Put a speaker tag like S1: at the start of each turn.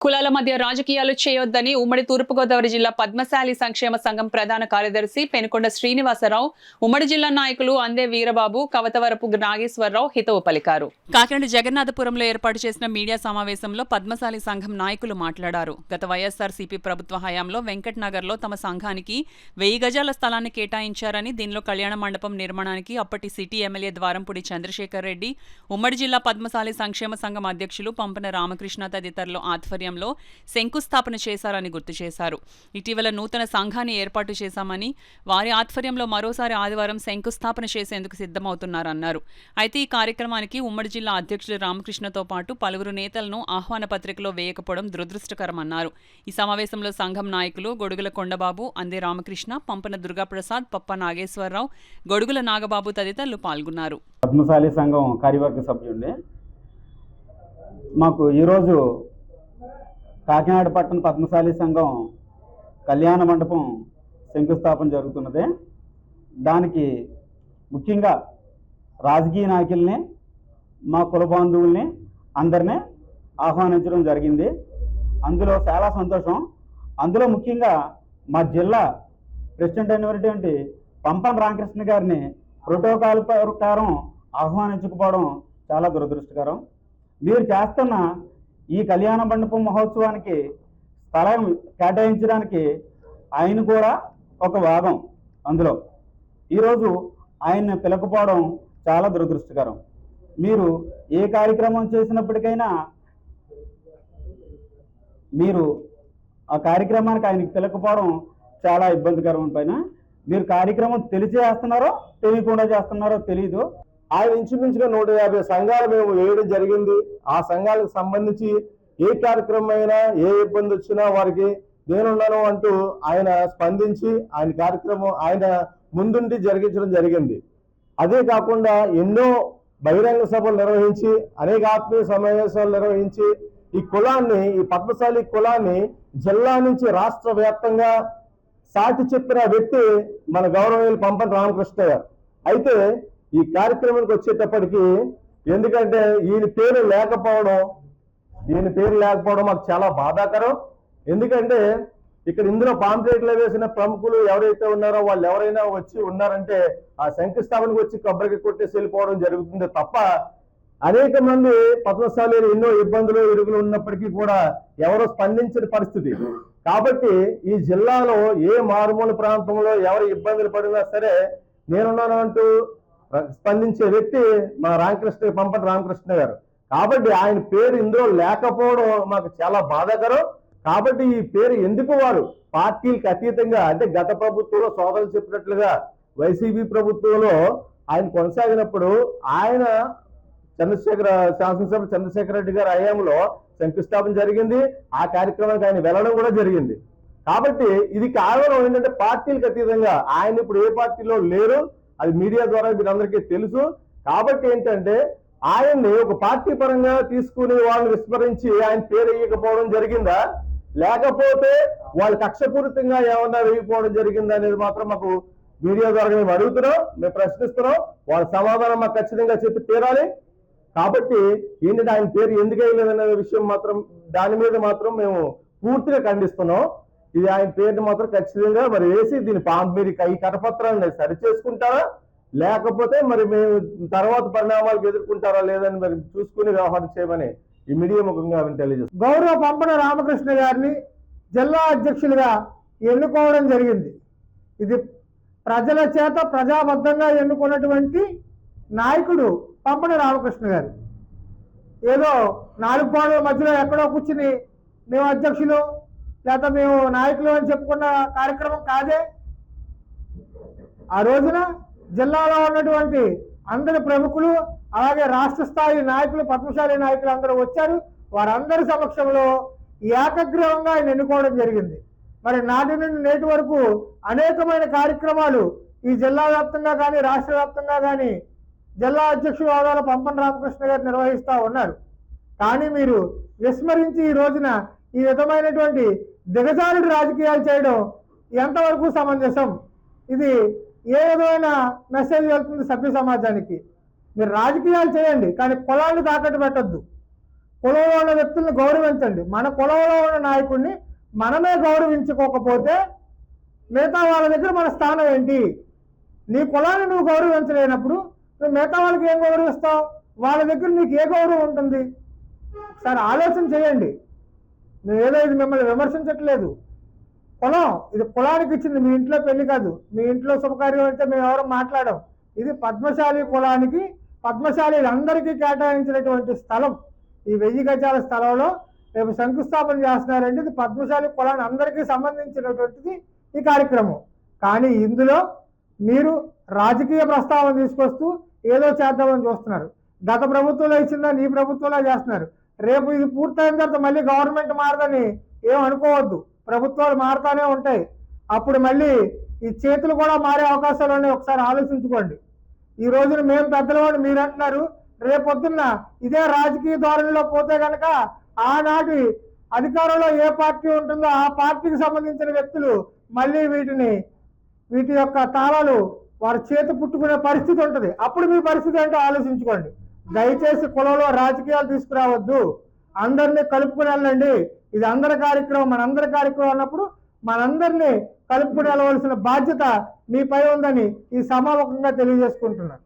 S1: కులాల మధ్య రాజకీయాలు చేయొద్దని ఉమ్మడి తూర్పుగోదావరి జిల్లా పద్మశాలి సంక్షేమ సంఘం ప్రధాన కార్యదర్శి పెనుకొండ శ్రీనివాసరావు, ఉమ్మడి జిల్లా నాయకులు అందే వీరబాబు, కవతవరపు నాగేశ్వరరావు హితవు పలికారు. కాకినాడ జగన్నాథపురంలో ఏర్పాటు చేసిన మీడియా సమావేశంలో పద్మశాలి సంఘం నాయకులు మాట్లాడారు. గత వైఎస్ఆర్సీపీ ప్రభుత్వ హయాంలో వెంకట్ నగర్లో తమ సంఘానికి 1000 గజాల స్థలాన్ని కేటాయించారని, దీనిలో కళ్యాణ మండపం నిర్మాణానికి అప్పటి సిటీ ఎమ్మెల్యే ద్వారంపూడి చంద్రశేఖర్ రెడ్డి, ఉమ్మడి జిల్లా పద్మశాలి సంక్షేమ సంఘం అధ్యక్షులు పంపన రామకృష్ణ తదితరుల ఆధ్వర్యంలో శంకుస్థాపన చేశారని గుర్తు చేశారు. ఇటీవల నూతన సంఘాన్ని ఏర్పాటు చేశామని, వారి ఆధ్వర్యంలో మరోసారి ఆదివారం శంకుస్థాపన చేసేందుకు సిద్ధమవుతున్నారన్నారు. అయితే ఈ కార్యక్రమానికి ఉమ్మడి జిల్లా అధ్యక్షులు రామకృష్ణతో పాటు పలువురు నేతలను ఆహ్వాన పత్రికలో వేయకపోవడం దురదృష్టకరమన్నారు. ఈ సమావేశంలో సంఘం నాయకులు గొడుగుల కొండబాబు, అందే రామకృష్ణ, పంపన దుర్గాప్రసాద్, పప్ప నాగేశ్వరరావు, గొడుగుల నాగబాబు తదితరులు పాల్గొన్నారు.
S2: పద్మశాలి సంఘం కార్యవర్గ సభ్యుడిని మాకు ఈరోజు కాకినాడ పట్టణ పద్మశాలి సంఘం కళ్యాణ మండపం శంకుస్థాపన జరుగుతున్నది. దానికి ముఖ్యంగా రాజకీయ నాయకుల్ని, మా కుల బంధువుల్ని అందరినీ ఆహ్వానించడం జరిగింది. అందులో చాలా సంతోషం. అందులో ముఖ్యంగా మా జిల్లా ప్రెసిడెంట్ అయినటువంటి పంపన రామకృష్ణ గారిని ప్రోటోకాల్ ప్రకారం ఆహ్వానించకపోవడం చాలా దురదృష్టకరం. మీరు చేస్తున్న ఈ కళ్యాణ మండపం మహోత్సవానికి స్థలం కేటాయించడానికి ఆయన కూడా ఒక భాగం. అందులో ఈరోజు ఆయన్ని పిలకపోవడం చాలా దురదృష్టకరం. మీరు ఏ కార్యక్రమం చేసినప్పటికైనా మీరు ఆ కార్యక్రమానికి ఆయనకి పిలకపోవడం చాలా ఇబ్బందికరం. పైన మీరు కార్యక్రమం తెలిసి చేస్తున్నారో తెలియకుండా చేస్తున్నారో తెలియదు.
S3: ఆయన ఇంచుమించుగా 150 సంఘాలు మేము వేయడం జరిగింది. ఆ సంఘాలకు సంబంధించి ఏ కార్యక్రమం అయినా, ఏ ఇబ్బంది వచ్చినా వారికి నేనున్నాను అంటూ ఆయన స్పందించి ఆయన కార్యక్రమం ఆయన ముందుండి జరిగించడం జరిగింది. అదే కాకుండా ఎన్నో బహిరంగ సభలు నిర్వహించి, అనేక ఆత్మీయ సమావేశాలు నిర్వహించి ఈ కులాన్ని, ఈ పద్మశాలి కులాన్ని జిల్లా నుంచి రాష్ట్ర వ్యాప్తంగా సాటి చెప్పిన వ్యక్తి మన గౌరవనీయులు పంపన రామకృష్ణ గారు. అయితే ఈ కార్యక్రమానికి వచ్చేటప్పటికి ఎందుకంటే ఈయన పేరు లేకపోవడం మాకు చాలా బాధాకరం. ఎందుకంటే ఇక్కడ ఇందులో పాంప్లెట్లో వేసిన ప్రముఖులు ఎవరైతే ఉన్నారో వాళ్ళు ఎవరైనా వచ్చి ఉన్నారంటే ఆ శంకుస్థాపనకు వచ్చి కొబ్బరికి కొట్టేసి వెళ్ళిపోవడం జరుగుతుంది తప్ప అనేక మంది పద్మశాలి ఎన్నో ఇబ్బందులు ఇరుగులు ఉన్నప్పటికీ కూడా ఎవరో స్పందించిన పరిస్థితి. కాబట్టి ఈ జిల్లాలో ఏ మారుమూల ప్రాంతంలో ఎవరు ఇబ్బందులు పడినా సరే నేనున్నాను అంటూ స్పందించే వ్యక్తి మా రామకృష్ణ, పంపన రామకృష్ణ గారు. కాబట్టి ఆయన పేరు ఇందులో లేకపోవడం మాకు చాలా బాధాకరం. కాబట్టి ఈ పేరు ఎందుకు వారు పార్టీలకు అతీతంగా, అంటే గత ప్రభుత్వంలో సోదరులు చెప్పినట్లుగా వైసీపీ ప్రభుత్వంలో ఆయన కొనసాగినప్పుడు ఆయన శాసనసభ చంద్రశేఖర్ రెడ్డి గారి హయాంలో శంకుస్థాపన జరిగింది. ఆ కార్యక్రమానికి ఆయన వెళ్ళడం కూడా జరిగింది. కాబట్టి ఇది కేవలం ఏంటంటే పార్టీలకు అతీతంగా ఆయన ఇప్పుడు ఏ పార్టీలో లేరు, అది మీడియా ద్వారా మీరందరికీ తెలుసు. కాబట్టి ఏంటంటే ఆయన్ని ఒక పార్టీ పరంగా తీసుకుని వాళ్ళని విస్మరించి ఆయన పేరు వేయకపోవడం జరిగిందా, లేకపోతే వాళ్ళు కక్షపూరితంగా ఏమన్నా వేయకపోవడం జరిగిందా అనేది మాత్రం మాకు మీడియా ద్వారా మేము అడుగుతున్నాం, మేము ప్రశ్నిస్తున్నాం. వాళ్ళ సమాధానం మాకు ఖచ్చితంగా చెప్పి తీరాలి. కాబట్టి ఏంటంటే ఆయన పేరు ఎందుకు వేయలేదనే విషయం మాత్రం, దాని మీద మాత్రం మేము పూర్తిగా ఖండిస్తున్నాం. ఇది ఆయన పేరుని మాత్రం ఖచ్చితంగా మరి వేసి దీని మీరు ఈ కరపత్రాన్ని సరి చేసుకుంటారా, లేకపోతే మరి మేము తర్వాత పరిణామాలకు ఎదుర్కొంటారా లేదని మరి చూసుకుని వ్యవహారం చేయమని ఈ మీడియా ముఖంగా తెలియజేస్తాం.
S4: గౌరవ పంపన రామకృష్ణ గారిని జిల్లా అధ్యక్షులుగా ఎన్నుకోవడం జరిగింది. ఇది ప్రజల చేత ప్రజాబద్ధంగా ఎన్నుకున్నటువంటి నాయకుడు పంపన రామకృష్ణ గారు. ఏదో 4 గోడల మధ్యలో ఎక్కడో కూర్చుని మేము అధ్యక్షులు లేక మేము నాయకులు అని చెప్పుకున్న కార్యక్రమం కాదే. ఆ రోజున జిల్లాలో ఉన్నటువంటి అందరి ప్రముఖులు, అలాగే రాష్ట్ర స్థాయి నాయకులు, పద్మశాలి నాయకులు అందరూ వచ్చారు. వారందరి సమక్షంలో ఏకగ్రీవంగా ఆయన ఎన్నుకోవడం జరిగింది. మరి నాటి నుండి నేటి వరకు అనేకమైన కార్యక్రమాలు ఈ జిల్లా వ్యాప్తంగా కానీ రాష్ట్ర వ్యాప్తంగా కానీ జిల్లా అధ్యక్షుల హోదాలో పంపన రామకృష్ణ గారు నిర్వహిస్తూ ఉన్నారు. కానీ మీరు విస్మరించి ఈ రోజున ఈ విధమైనటువంటి దిగజారుడు రాజకీయాలు చేయడం ఎంతవరకు సమంజసం? ఇది ఏ విధమైన మెసేజ్ వెళ్తుంది సభ్య సమాజానికి? మీరు రాజకీయాలు చేయండి, కానీ కులాన్ని తాకట్టు పెట్టద్దు. కులంలో ఉన్న వ్యక్తుల్ని గౌరవించండి. మన కులంలో ఉన్న నాయకుడిని మనమే గౌరవించుకోకపోతే మిగతా వాళ్ళ దగ్గర మన స్థానం ఏంటి? నీ కులాన్ని నువ్వు గౌరవించలేనప్పుడు నువ్వు మిగతా వాళ్ళకి ఏం గౌరవిస్తావు? వాళ్ళ దగ్గర నీకు ఏ గౌరవం ఉంటుంది? ఒకసారి ఆలోచన చేయండి. నేను ఏదో ఇది మిమ్మల్ని విమర్శించట్లేదు. కులం ఇది కులానికి ఇచ్చింది, మీ ఇంట్లో పెళ్లి కాదు. మీ ఇంట్లో శుభకార్యం అంటే మేము ఎవరు మాట్లాడాం. ఇది పద్మశాలి కులానికి, పద్మశాలీలందరికీ కేటాయించినటువంటి స్థలం. ఈ 1000 గజాల స్థలంలో రేపు శంకుస్థాపన చేస్తున్నారంటే ఇది పద్మశాలి కులాన్ని అందరికీ సంబంధించినటువంటిది ఈ కార్యక్రమం. కానీ ఇందులో మీరు రాజకీయ ప్రస్తావన తీసుకొస్తూ ఏదో చేద్దామని చూస్తున్నారు. గత ప్రభుత్వంలో ఇచ్చిందా నీ ప్రభుత్వంలో చేస్తున్నారు. రేపు ఇది పూర్తయిన తర్వాత మళ్ళీ గవర్నమెంట్ మారదని ఏం అనుకోవద్దు. ప్రభుత్వాలు మారుతానే ఉంటాయి. అప్పుడు మళ్ళీ ఈ చేతులు కూడా మారే అవకాశాలు ఉన్నాయి. ఒకసారి ఆలోచించుకోండి. ఈ రోజున మేము పెద్దలవాడు మీరు అంటున్నారు, రేపొద్దున్న ఇదే రాజకీయ ధోరణిలో పోతే కనుక ఆనాటి అధికారంలో ఏ పార్టీ ఉంటుందో ఆ పార్టీకి సంబంధించిన వ్యక్తులు మళ్ళీ వీటి యొక్క తాళాలు వారి చేతి పుట్టుకునే పరిస్థితి ఉంటుంది. అప్పుడు మీ పరిస్థితి ఏంటో ఆలోచించుకోండి. దయచేసి కులంలో రాజకీయాలు తీసుకురావద్దు. అందరినీ కలుపుకుని వెళ్ళండి. ఇది అందరి కార్యక్రమం, మనందరి కార్యక్రమం అన్నప్పుడు మనందరినీ కలుపుకుని వెళ్ళవలసిన బాధ్యత మీపై ఉందని ఈ సమాముఖంగా తెలియజేసుకుంటున్నాను.